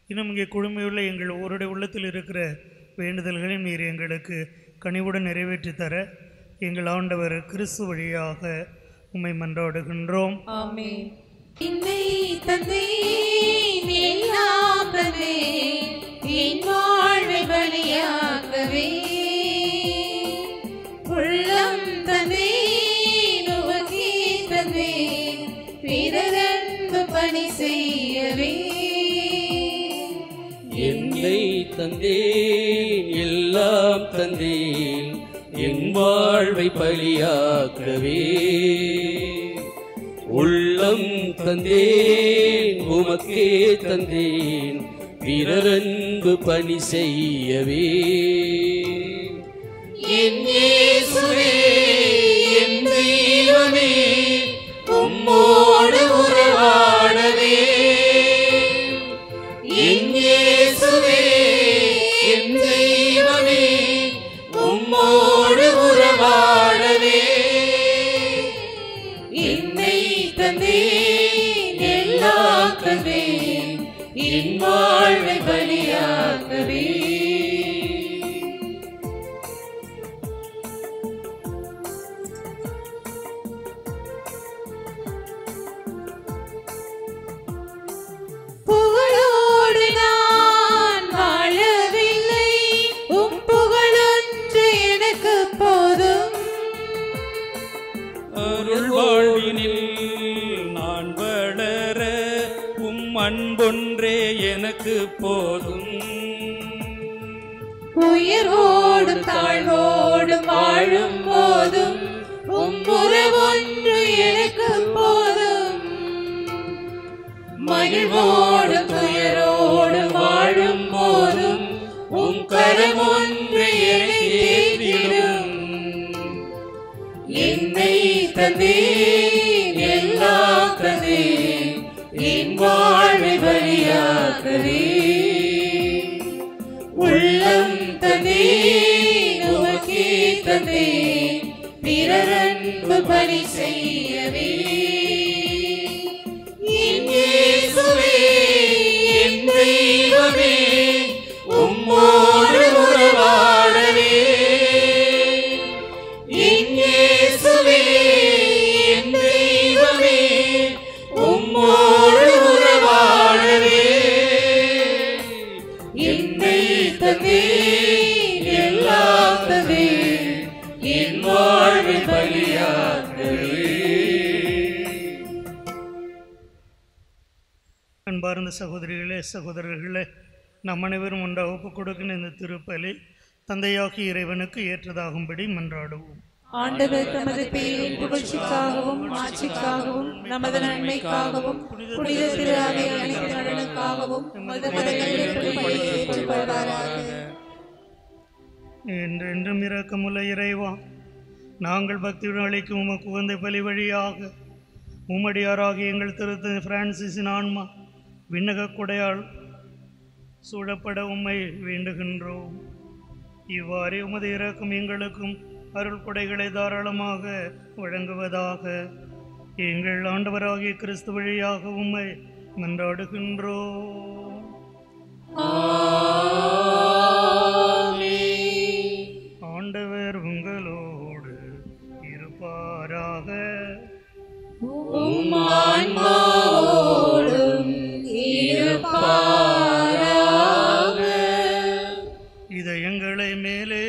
இன்னும் இங்கே குழுமையுள்ள எங்கள் ஒருடைய உள்ளத்தில் இருக்கிற வேண்டுதல்களையும் நீர் எங்களுக்கு கனிவுடன் நிறைவேற்றி தர எங்கள் ஆண்டவர் கிறிஸ்து வழியாக உம்மை மன்றாடுகின்றோம். ஆமென். என்னை தந்தேன், எல்லாம் தந்தேன், என் வாழ்வை பலியாக்கவே. உள்ளம் தந்தேன், உமக்கே தந்தேன், பிறரன்பு பணி செய்யவே. என்னை தந்தேன், எல்லாம் தந்தேன், என் வாழ்வை பலியாக்கவே. உள்ளம் தந்தேன், உமக்கே தந்தேன், பிறரன்பு பணி செய்யவே. என் இயேசுவே, என் தெய்வமே, உம்மோடு உறவாடவே. என் இயேசுவே, என் தெய்வமே, உம்மோடு உறவாடவே. என்னை தந்தேன், எல்லாம் தந்தேன், என் வாழ்வை பலியாக்கவே. புகழோடு நான் வாழவில்லை, உம் புகழொன்று எனக்கு போதும். அருள் வாழ்வினில் நான் வளர உம் அன்பொன்றே எனக்கு போதும். உயர்வோடும் தாழ்வோடும் வாழும் போதும் உம் உறவொன்று எனக்கு போதும். மகிழ்வோடும் துயரோடும் வாழும் போதும் உம் கரம் ஒன்று என்னை தேற்றிடும். என்னை தந்தேன், எல்லாம் தந்தேன், என் வாழ்வை பலியாக்கவே. உள்ளம் தந்தேன், உமக்கே தந்தேன், பிறரன்பு பணி செய்யவே. என் இயேசுவே, என் தெய்வமே, உம்மோடு உறவாடவே. என் இயேசுவே, என் தெய்வமே, உம்மோடு உறவாடவே. என்னை தந்தேன், எல்லாம் தந்தேன், என் வாழ்வை பலியாக்கவே. அன்பார்ந்த சகோதரிகளே, சகோதரர்களே, நம் அனைவரும் ஒன்றாக ஒப்புக் கொடுக்கின்ற இந்த திருப்பலி தந்தையாகிய இறைவனுக்கு ஏற்றதாகும்படி மன்றாடுவோம். ஆண்டவர் தமது பெயரின் புகழ்ச்சிக்காகவும் ஆட்சிக்காகவும் நமது நன்மைக்காகவும் புனித திரு அவை அனைத்து நலனுக்காகவும் மது ஏற்றுக்கொள்வாராக. என்றென்றும் இரக்கமுள்ள இறைவா, நாங்கள் பக்தியுடன் அளிக்கும் உமக்கு உகந்த பலி வழியாக உம்மடியாராகிய எங்கள் திருத்தந்தை பிரான்சிஸின் ஆன்மா விண்ணக கொடையால் சூழப்பட உம்மை வேண்டுகின்றோம். இவ்வாறே உமது இரக்கம் எங்களுக்கும் அருள் கொடைகளை தாராளமாக வழங்குவதாக. எங்கள் ஆண்டவராகிய கிறிஸ்து வழியாக உம்மை மன்றாடுகின்றோம். ஆண்டவர் உங்களோடு இருப்பாராக. இதயங்களை மேலே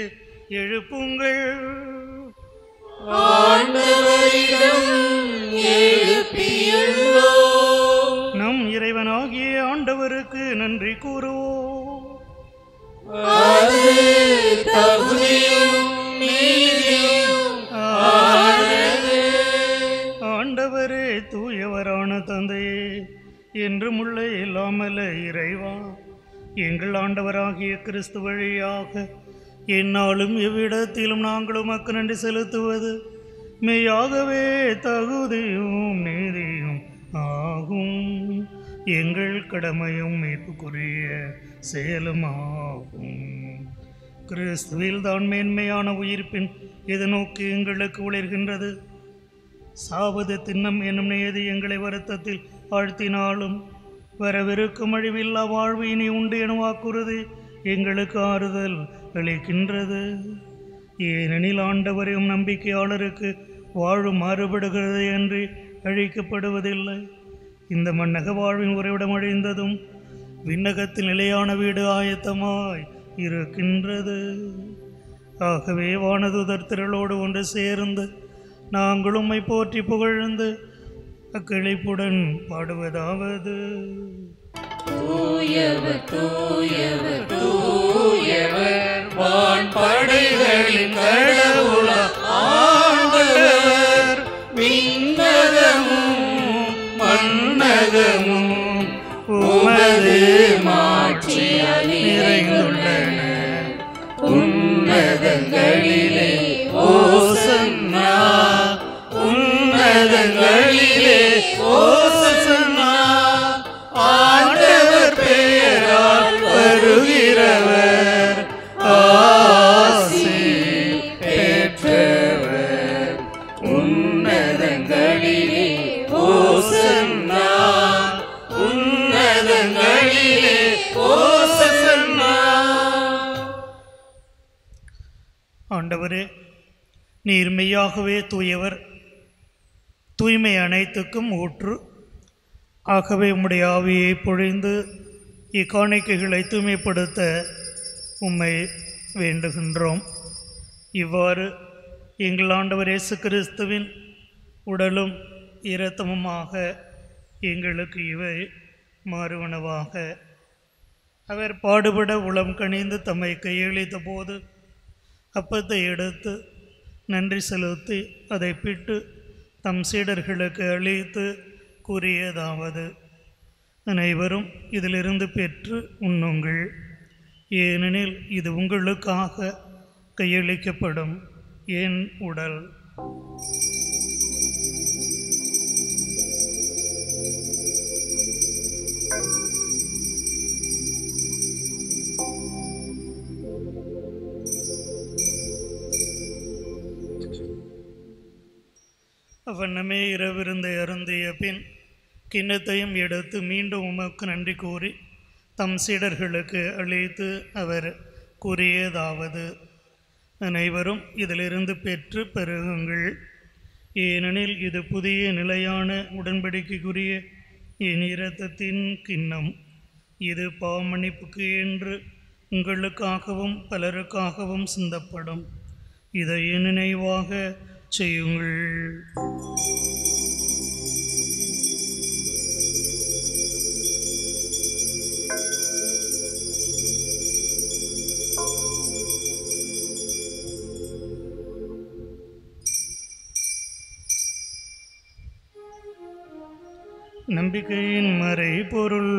எழுப்புங்கள். நம் இறைவனாகிய ஆண்டவருக்கு நன்றி கூறுவோம். ஆண்டவரே, தூயவரான தந்தையே, என்றுமுள்ள இல்லாமல இறைவா, எங்கள் ஆண்டவராகிய கிறிஸ்து வழியாக என்னாலும் எவ்விடத்திலும் நாங்கள் உமக்கு நன்றி செலுத்துவது மெய்யாகவே தகுதியும் நீதியும் ஆகும். எங்கள் கடமையும் மீட்புக்குரிய செயலுமாகும். கிறிஸ்துவில் தான் மேன்மையான உயிர்ப்பின் எதிர்நோக்கி எங்களுக்கு ஒளிர்கின்றது. சாவது திண்ணம் என்னும் நியதி எங்களை வருத்தத்தில் ஆழ்த்தினாலும் வரவிருக்கும் அழிவில்லா வாழ்வு இனி உண்டு என வாக்குறுதி எங்களுக்கு ஆறுதல் அளிக்கின்றது. ஏனெனில் ஆண்டவரையும் நம்பிக்கையாளருக்கு வாழ்வு மாறுபடுகிறது என்று அழிக்கப்படுவதில்லை. இந்த மன்னக வாழ்வின் உறைவிடம் அழிந்ததும் விண்ணகத்தில் நிலையான வீடு ஆயத்தமாய் இருக்கின்றது. ஆகவே வானதூதர் திரளோடு ஒன்று சேர்ந்து நாங்கள் உம்மை போற்றி புகழ்ந்து அக்களிப்புடன் பாடுவதாவது: தூயவர் தூயவர் தூயவர் வான்படைகளின் கடவுளாம் ஆண்டவர், விண்ணகமும் மண்ணகமும் உமது மாட்சியால் நிறைந்துள்ளன. உன்னதங்களிலே ஓசன்னா, உன்னதங்களிலே ஓசன்னா. ஆண்டவர் பெயரால் வருகிறவர் ஆசி பெற்றவர். உன்னதங்களிலே ஓசன்னா, உன்னதங்களிலே ஓசன்னா. ஆண்டவரே, நீர் மெய்யாகவே தூயவர், தூய்மை அனைத்துக்கும் ஊற்று. ஆகவே உம்முடைய ஆவியை பொழிந்து இக்காணிக்கைகளை தூய்மைப்படுத்த உம்மை வேண்டுகின்றோம். இவ்வாறு எங்கள் ஆண்டவர் இயேசு கிறிஸ்துவின் உடலும் இரத்தமுமாக எங்களுக்கு இவை மாறுவனவாக. அவர் பாடுபட உளம் கனிந்து தம்மை கையளித்த போது அப்பத்தை எடுத்து நன்றி செலுத்தி அதை பிட்டு தம் சீடர்களுக்கு அளித்து கூறியதாவது: அனைவரும் இதிலிருந்து பெற்று உண்ணுங்கள், ஏனெனில் இது உங்களுக்காக கையளிக்கப்படும் என் உடல். அவ்வண்ணமே இரவிருந்தை அருந்திய பின் கிண்ணத்தையும் எடுத்து மீண்டும் உமக்கு நன்றி கூறி தம் சீடர்களுக்கு அளித்து அவர் கூறியதாவது: அனைவரும் இதிலிருந்து பெற்று பெருகுங்கள், ஏனெனில் இது புதிய நிலையான உடன்படிக்கைக்குரிய என் இரத்தத்தின் கிண்ணம். இது பாவமன்னிப்புக்கு என்று உங்களுக்காகவும் பலருக்காகவும் சிந்தப்படும். இதை என் நினைவாக செய்யுங்கள். நம்பிக்கையின் மறைபொருள்.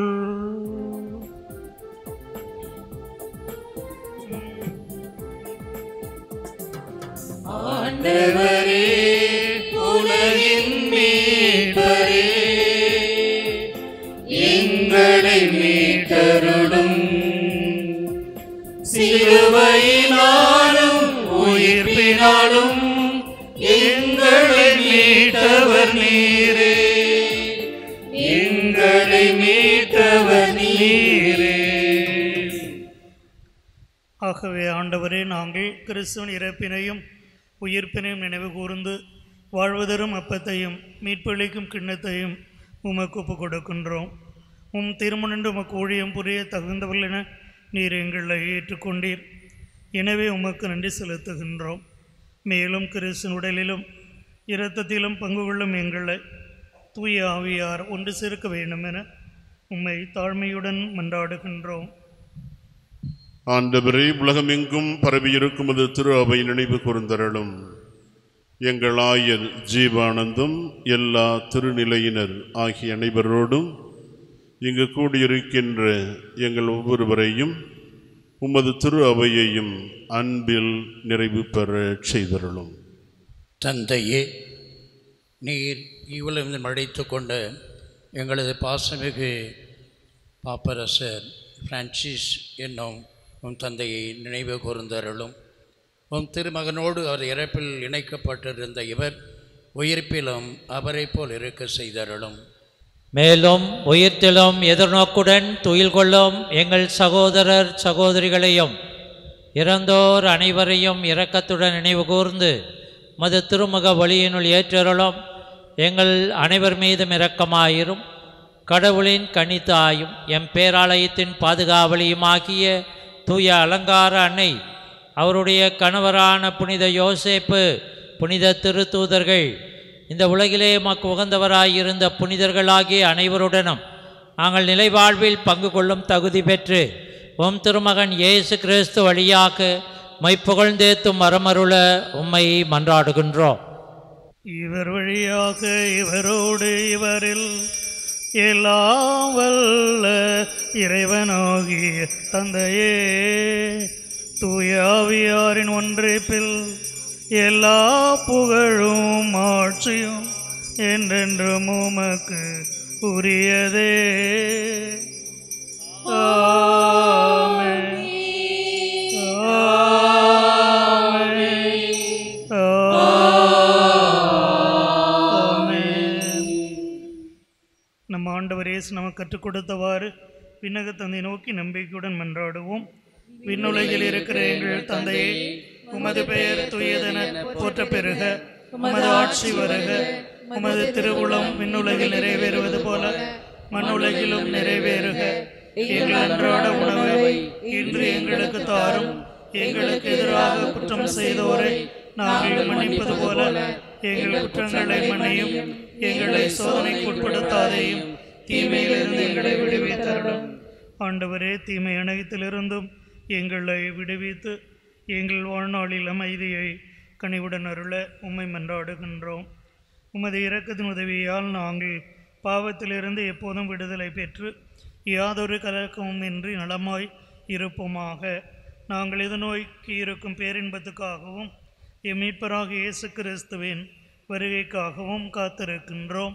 ஆண்டவரே உலகின் மீட்பரே எங்களை மீட்டருளும். சிலுவையினாலும் உயிர்ப்பினாலும் எங்களை மீட்டவர் நீரே, எங்களை மீட்டவர் நீரே. ஆகவே ஆண்டவரே, நாங்கள் கிறிஸ்துவின் இறப்பினையும் உயிர்ப்பினையும் நினைவு கூர்ந்து வாழ்வதரும் அப்பத்தையும் மீட்பளிக்கும் கிண்ணத்தையும் உமக்கு ஒப்புக் கொடுக்கின்றோம். திருமணன்று உமக்கு ஊழியம் புரிய தகுந்தவர்கள் என நீர் எங்களை ஏற்றுக்கொண்டீர். எனவே உமக்கு நன்றி செலுத்துகின்றோம். மேலும் கிறிஸ்துவின் உடலிலும் இரத்தத்திலும் பங்கு கொள்ளும் எங்களை தூய ஆவியார் ஒன்று சேர்க்க வேண்டும் என உம்மை தாழ்மையுடன் மன்றாடுகின்றோம். ஆண்டவரே, உலகமெங்கும் பரவியிருக்கும் அது திரு அவை நினைவு கூர்ந்தருளும். எங்கள் ஆயர் ஜீவானந்தம் எல்லா திருநிலையினர் ஆகிய அனைவரோடும் இங்கு கூடியிருக்கின்ற எங்கள் ஒவ்வொருவரையும் உமது திரு அவையையும் அன்பில் நிறைவு பெற செய்தருளும். தந்தையே, நீர் இவ்வளவு அழைத்து கொண்ட எங்களது பாசமிகு பாப்பரசர் பிரான்சிஸ் என்னும் உம் தந்தையை நினைவு கூர்ந்தருளும். உம் திருமகனோடு அவர் இறப்பில் இணைக்கப்பட்டிருந்த இவர் உயிர்ப்பிலும் அவரை போல் இருக்க செய்தருளும். மேலும் உயிர்த்திலும் எதிர்நோக்குடன் துயில் கொள்ளும் எங்கள் சகோதரர் சகோதரிகளையும் இறந்தோர் அனைவரையும் இரக்கத்துடன் நினைவு கூர்ந்து மது திருமுக வழியினுள் ஏற்றருளும். எங்கள் அனைவர் மீதும் இரக்கமாயிரும். கடவுளின் கனித்தாயும் எம் பேராலயத்தின் பாதுகாவலியுமாகிய தூய அலங்கார அன்னை, அவருடைய கணவரான புனித யோசேப்பு, புனித திருத்தூதர்கள், இந்த உலகிலே எமக்கு உகந்தவராயிருந்த புனிதர்களாகிய அனைவருடனும் நாங்கள் நிலைவாழ்வில் பங்கு கொள்ளும் தகுதி பெற்று உம் திருமகன் இயேசு கிறிஸ்து வழியாக மைப்புகழ்ந்தேத்தும் வரமருள உம்மை மன்றாடுகின்றோம். இவர் வழியாக இவரோடு இவரில் எல்லாம் வல்ல இறைவனாகிய தந்தையே, தூய ஆவியாரின் ஒன்றிப்பில் எல்லா புகழும் ஆட்சியும் என்றென்றும் உமக்கு உரியதே. ஆமென். நம் ஆண்டவர் இயேசு நமக்கு கற்றுக் கொடுத்தவாறு விண்ணக தந்தை நோக்கி நம்பிக்கையுடன் மன்றாடுவோம். விண்ணுலகில் இருக்கிற எங்கள் தந்தையே, உமது பெயர் தூயதென போற்ற பெறுக. உமது ஆட்சி வருக. உமது திருவுளம் விண்ணுலகில் நிறைவேறுவது போல மண்ணுலகிலும் நிறைவேறுக. எங்கள் அன்றாட உணவை இன்று எங்களுக்கு தாரும். எங்களுக்கு எதிராக குற்றம் செய்தோரை நாங்கள் மன்னிப்பது போல எங்கள் குற்றங்களை மன்னியும். எங்களை சோதனைக்கு உட்படுத்தாதையும் தீமையிலிருந்து எங்களை விடுவித்தருளும். ஆண்டவரே, தீமை அனைத்திலிருந்தும் எங்களை விடுவித்து எங்கள் வாழ்நாளில் அமைதியை கனிவுடன் அருள உம்மை மன்றாடுகின்றோம். உமது இரக்கத்தின் உதவியால் நாங்கள் பாவத்திலிருந்து எப்போதும் விடுதலை பெற்று யாதொரு கலக்கமும் இன்றி நலமாய் இருப்போமாக. நாங்கள் இது நோய்க்கு இருக்கும் பேரின்பத்துக்காகவும் எம் மீட்பராக இயேசு கிறிஸ்துவின் வருகைக்காகவும் காத்திருக்கின்றோம்.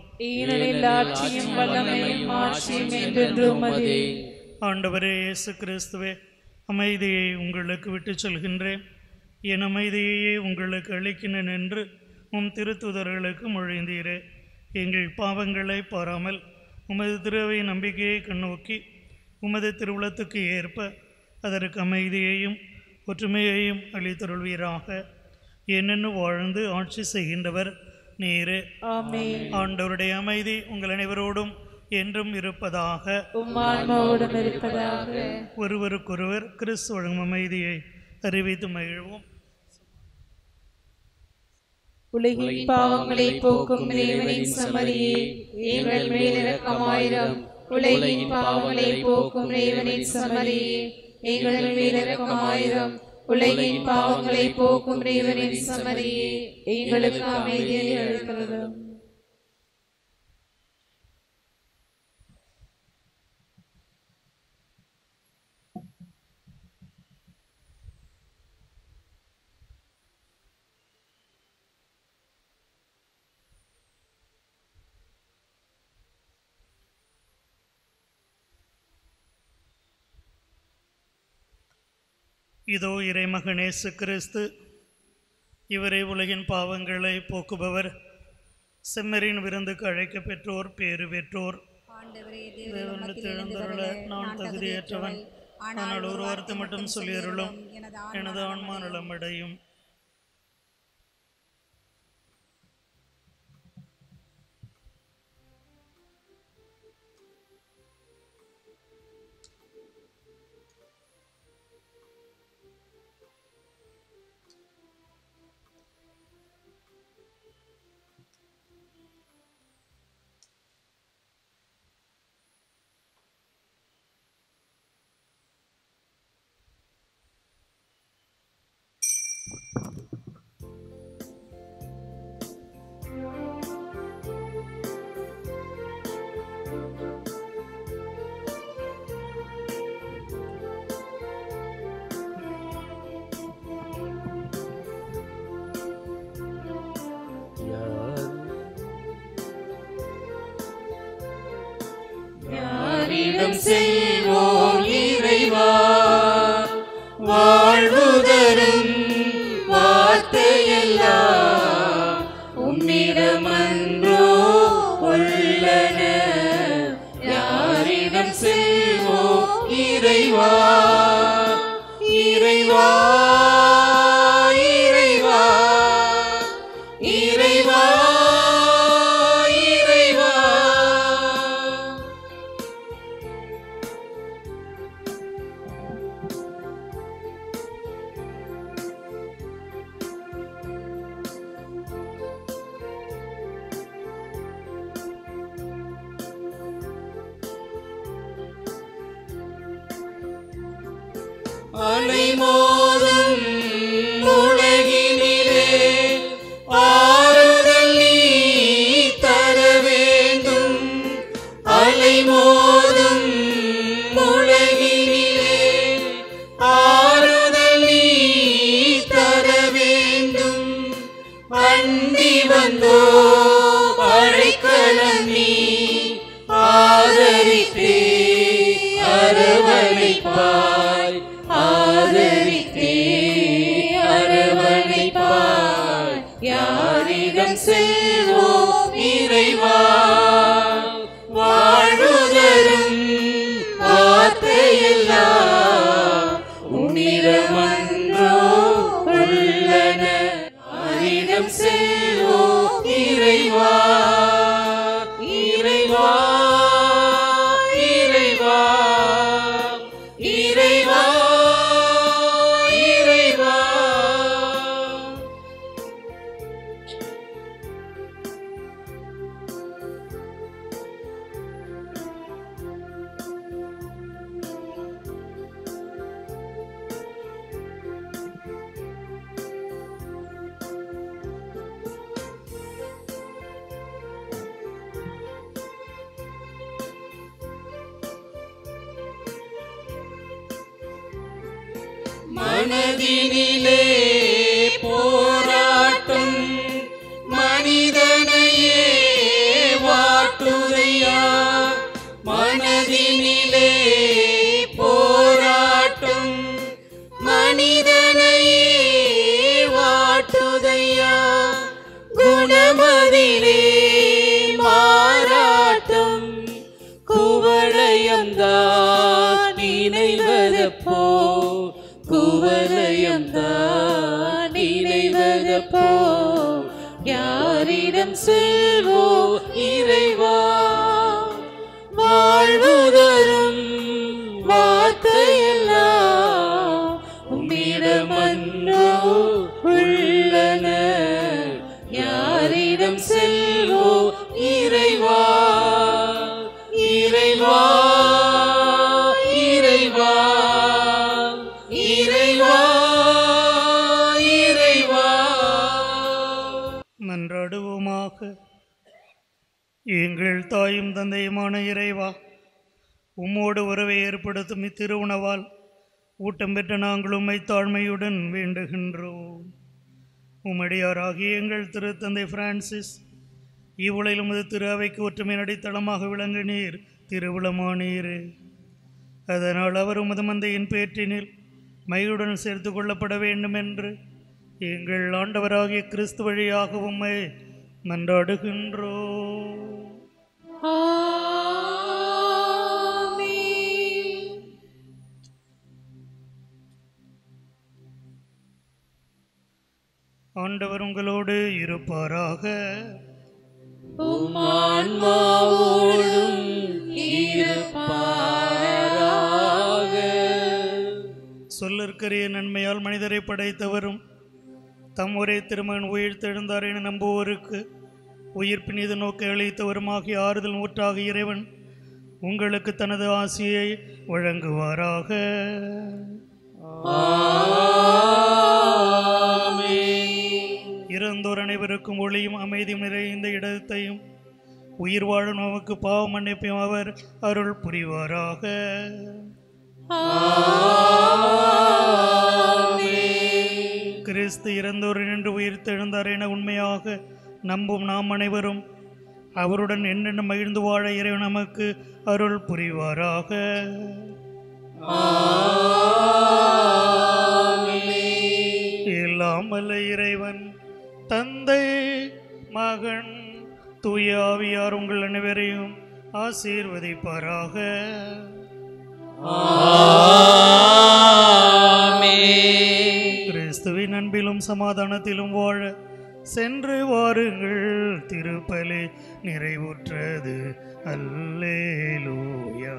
ஆண்டவரே இயேசு கிறிஸ்துவே, அமைதியை உங்களுக்கு விட்டு செல்கின்றேன், என் அமைதியையே உங்களுக்கு அளிக்கின்றேன் என்று உம் திருத்துதர்களுக்கு மொழிந்தீரே. எங்கள் பாவங்களை பாராமல் உமது திருவை நம்பிக்கையை கண்ணோக்கி உமது திருவுளத்துக்கு ஏற்ப அதற்கு அமைதியையும் ஒற்றுமையையும் அளித்தருள்வீராக. என்னென்னு வாழ்ந்து ஆட்சி செய்கின்றவர் நீரே. ஆண்டவருடைய அமைதி உங்கள் அனைவரோடும் என்றும் இருப்பதாக. ஒருவருக்கொருவர் கிறிஸ்து வழங்கும் அமைதியை அறிவித்து மகிழ்வோம். உலகின் பாவங்களை போக்கும் இறைவனின் சமரியே, எங்கள் மேல் இரக்கமாயிரம். உலகின் பாவங்களை போக்கும் இறைவனின் சமரியே, எங்கள் மேல் இரக்கமாயிரம். உலகின் பாவங்களை போக்கும் இறைவனின் சமரியே, எங்களுக்கு அமைதியை அளிக்கிறதும். இதோ இறைமகன் இயேசு கிறிஸ்து, இவரே உலகின் பாவங்களை போக்குபவர். செம்மறியின் விருந்துக்கு அழைக்க பெற்றோர் பேறு பெற்றோர். எழுந்தருள நான் தகுதியற்றவன், ஆனால் ஒரு வார்த்தை மட்டும் சொல்லியருளும், எனது ஆன்மா நலமடையும். யாரிடம் செல்வோம் இறைவா, வாழ்வு தரும் வார்த்தையெல்லாம் உம்மிடமன்றோ உள்ளன. யாரிடம் செல்வோம் இறைவா, இறைவா, இறைவா, இறைவா, இறைவா. அலைமோதும் உலகினிலே ஆறுதல் நீ தர வேண்டும். அலைமோதும் உலகினிலே ஆறுதல் நீ தர வேண்டும். அண்டி வந்தோ அழைக்கலம் நீ ஆதரித்தே அரவணைப்பாய், ஆதரித்தே அரவணைப்பாய். யாரிடம் செல்வோம் இறைவா, வாழ்வு தரும் வார்த்தையெல்லாம் உம்மிடமன்றோ உள்ளன. யாரிடம் செல்வோம் இறைவா, இறைவா, இறைவா, இறைவா, இறைவா. மனதினிலே போராட்டம் மனிதனையே வாட்டுதையா. மனதினிலே போராட்டம் மனிதனையே வாட்டுதையா. குணமதிலே மாறாட்டம் குவளையம்தான் நினைவதப்போ, குவளையம்தான் நினைவதப்போ. யாரிடம் செல்வோ இறைவா, வாழ்வு தரும் வார்த்தையெல்லாம் உம்மிடமன்றோ உள்ளன. யாரிடம் செல்வோ இறைவா, இறைவா, இறைவா, இறைவா, இறைவா. மன்றாடுவோமாக. எங்கள் தாயும் தந்தையுமான இறைவா, உம்மோடு உறவை ஏற்படுத்தும் இத்திருவுணவால் ஊட்டம் பெற்ற நாங்கள் உம்மை தாழ்மையுடன் வேண்டுகின்றோம். உம்மடியாராகிய எங்கள் திருத்தந்தை பிரான்சிஸ் இவ்வுலகில் உமது திரு அவைக்கு ஒற்றுமையின் அடித்தளமாக விளங்க நீர் திருவுளமானீர். அதனால் அவர் உமது மந்தையின் பேற்றினில் மகிழுடன் சேர்த்து கொள்ளப்பட வேண்டும் என்று எங்கள் ஆண்டவராகிய கிறிஸ்து வழியாக உம்மை மன்றாடுகின்றோம். ஆண்டவர் உங்களோடு இருப்பாராக. உம் ஆன்மாவோடும் இருப்பாராக. சொல்லிற்கரிய நன்மையால் மனிதரை படைத்தவரும் தம் ஒரே திருமகன் உயிர்த்தெழுந்தார் என நம்புவோருக்கு உயிர்ப்பு நீதி நோக்கி அளித்தவருமாகிய ஆறுதல் ஊற்றாக இறைவன் உங்களுக்கு தனது ஆசியை வழங்குவாராக. இறந்தோர் அனைவருக்கும் ஒளியும் அமைதியும் நிறைந்த இடத்தையும் உயிர் வாழும் நமக்கு பாவ மன்னிப்பையும் அவர் அருள் புரிவாராக. கிறிஸ்து இறந்தோர் நின்று உயிர் தெழுந்தார் என உண்மையாக நம்பும் நாம் அனைவரும் அவருடன் என்னென்ன மகிழ்ந்து வாழ இறைவன் நமக்கு அருள் புரிவாராக. எல்லாம் வல்ல இறைவன் தந்தை மகன் தூய ஆவியார் உங்கள் அனைவரையும் ஆசீர்வதிப்பாராக. கிறிஸ்துவின் அன்பிலும் சமாதானத்திலும் வாழ சென்று வாருங்கள். திருப்பலி நிறைவுற்றது. அல்லேலூயா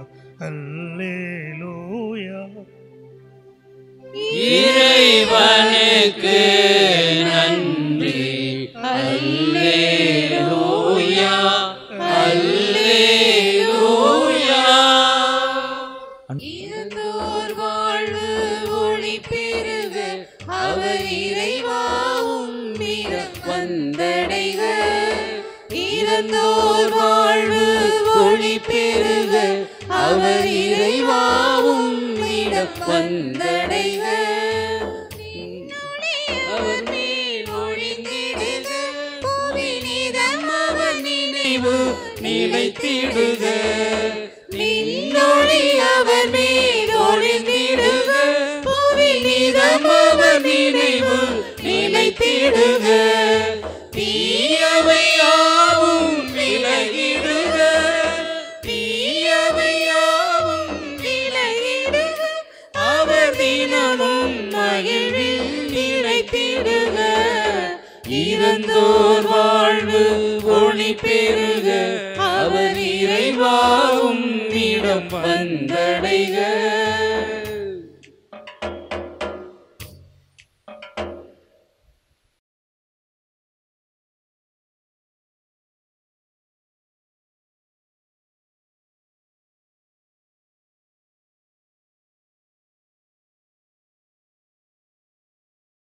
அல்லேலூயா. இறைவனுக்கு நன்றி. அல்லேலூயா அல்லேலூயா. இறந்தோர் வாழ்வு ஒளி பெருக அவர் இறைவாவும் வந்தடைக. இறந்தோர் வாழ்வு ஒளி பெருக அவர் இறைவாவும் வந்தடைக. அவர் மேல் ஒளிந்திடுக புவிநிதம் அவர் நினைவு நிலைத்திடுக. நின்னொளி அவர் மேல் ஒளிந்திடுக புவிநிதம் அவர் நினைவு நிலைத்திடுக. தீயவையாவும் விலகிடுக தீயவையாவும் விலகிடுக. அவர் தினமும் மகிழ்வில் நிலைத்திடுக. இறந்தோர் வாழ்வு ஒளி பெருக அவர் இறைவாவும் இடம் வந்தடைக.